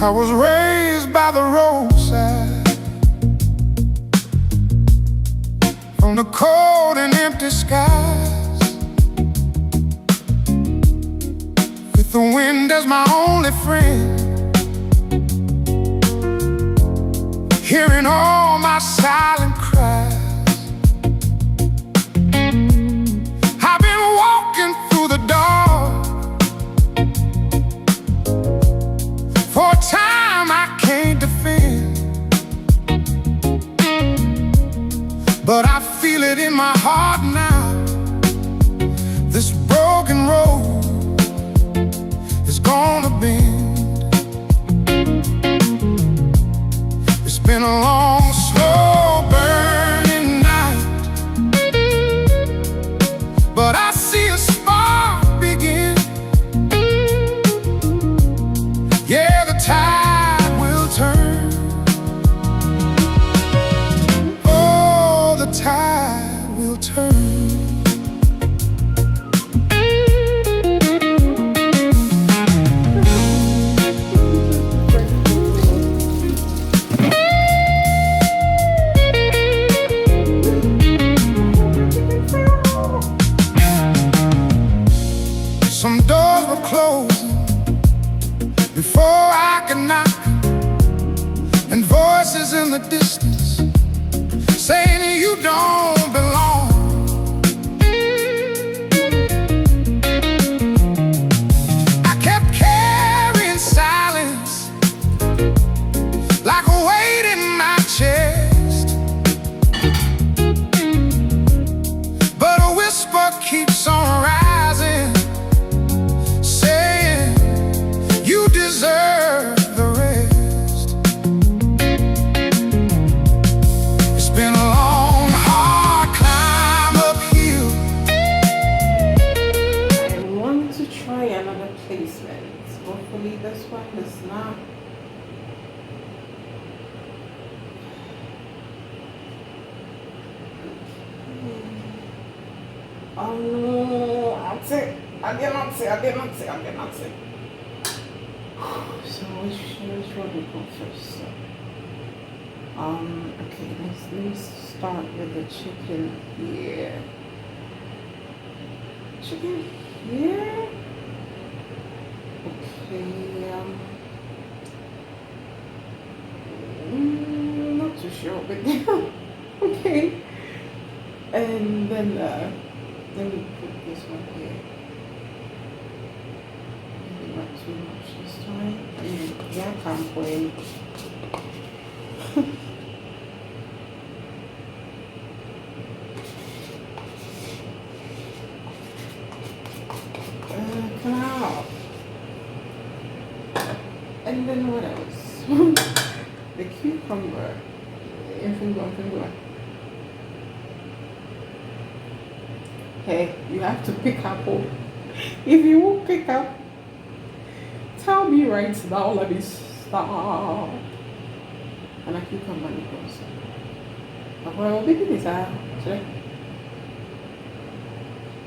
I was raised by the roadside, from the cold and empty skies, with the wind as my only friend, hearing all my silent cries. I've been walking through the dark for a time I can't defend, but I feel it in my heart now. This broken road is gonna bend. It's been a long, slow burning night, but I see a spark begin. Yeah, the tide will turn. Oh, the tide will turn. Some doors were closing before I could knock, and voices in the distance saying you don't belong. I kept carrying silence like a weight in my chest, but a whisper keeps on rising, saying you deserve the rest. It's been a long, hard climb uphill. I want to try another placement. Hopefully this one is not. Oh no, that's it. I did not say. So which one we go first? So, okay, let me start with the chicken here. Chicken here. Okay. Not too sure, but okay. And then let me put this one here. Maybe not too much this time. Yeah, I can't wait. Come out. And then what else? The cucumber. Finger. Hey, you have to pick up. If you won't pick up, tell me right now. Let me stop. And I cucumber goes. Well, we this out. Check.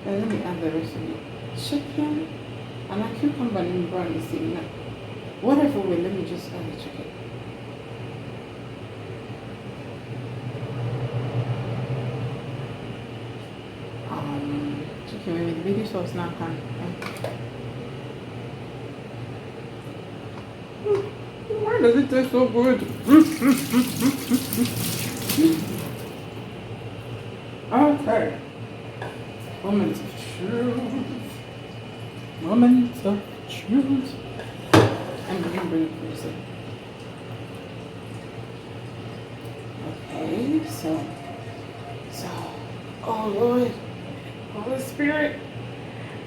And let me add the rest of it. Chicken and a cucumber in brown is in that. Whatever way, let me just add the chicken. Chicken with baby sauce now can. Why does it taste so good? Okay. Moments of truth. Moments of truth. I'm going to bring it closer. Okay, so, oh Lord, Holy Spirit,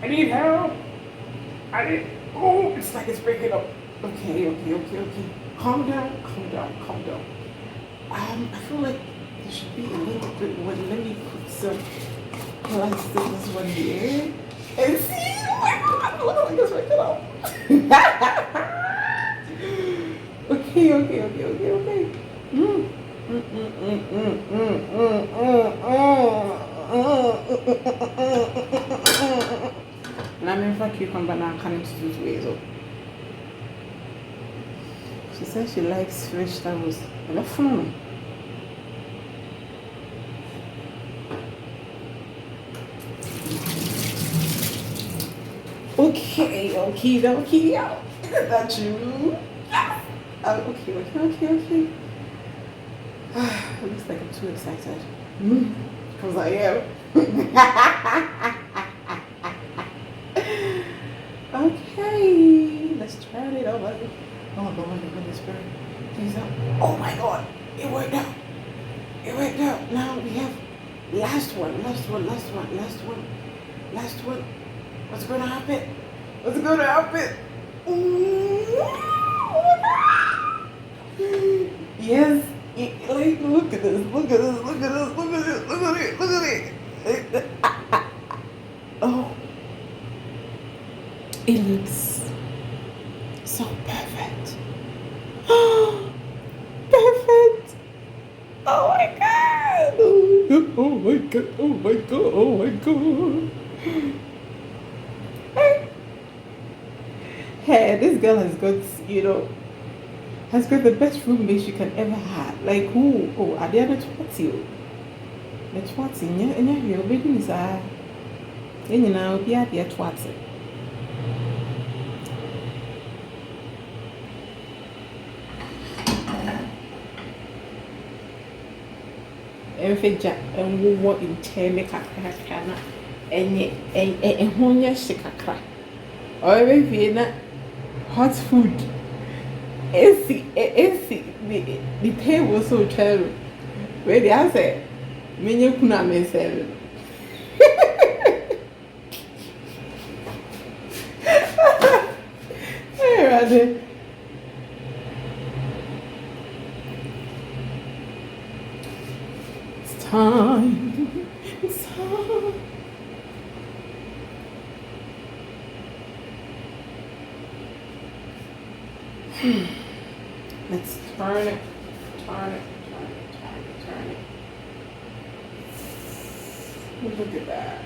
I need help. It's like it's breaking up. Okay. Calm down. I feel like there should be a little bit more. Let me put some plastic this one here. And see, oh my God, look like it's breaking up. Okay. Na memfa cucumber na aka no tutu ezo. She said she likes vegetables. And I found okay. Is that you? Yeah. Okay. It looks like I'm too excited. Because I am. Okay, let's turn it over. Oh Lord, the Holy Spirit. Please help. Oh my God, it worked out. Now we have last one. What's going to happen? Ooh. Yes. Like, look at this. Oh, it looks so perfect. Perfect. Oh my God. Oh my God. Hey, this girl has got the best roommate she can ever have. Like who? Oh, are they not 20? The 20, yeah, you're waiting is then you know, be at the 20. Emfeja enwo nkyɛn kakra na ɛnyɛ ɛho nyɛ hye kakra ɔbɛwie na hot food esi the table so twɛro wei de asɛ menye kunu amesɛre ɛwɛde It's time. Let's turn it. Look at that.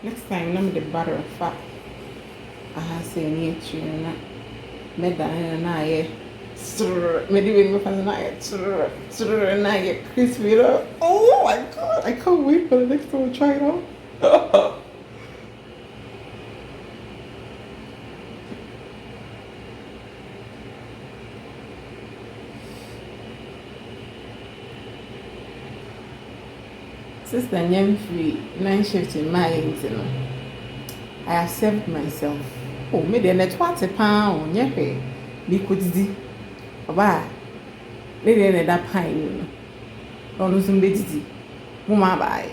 Next time, let me the butter and fat. I say near you, Meda and I. Maybe we go for the night. And I get crispy. Oh my God! I can't wait for the next time to try it out. Sister Nyamfi, 9 shift in my agency. I accept myself. Oh, maybe a £20. Yeah, because Oba, lady in that pine, no, no, some baby, Mama, bye.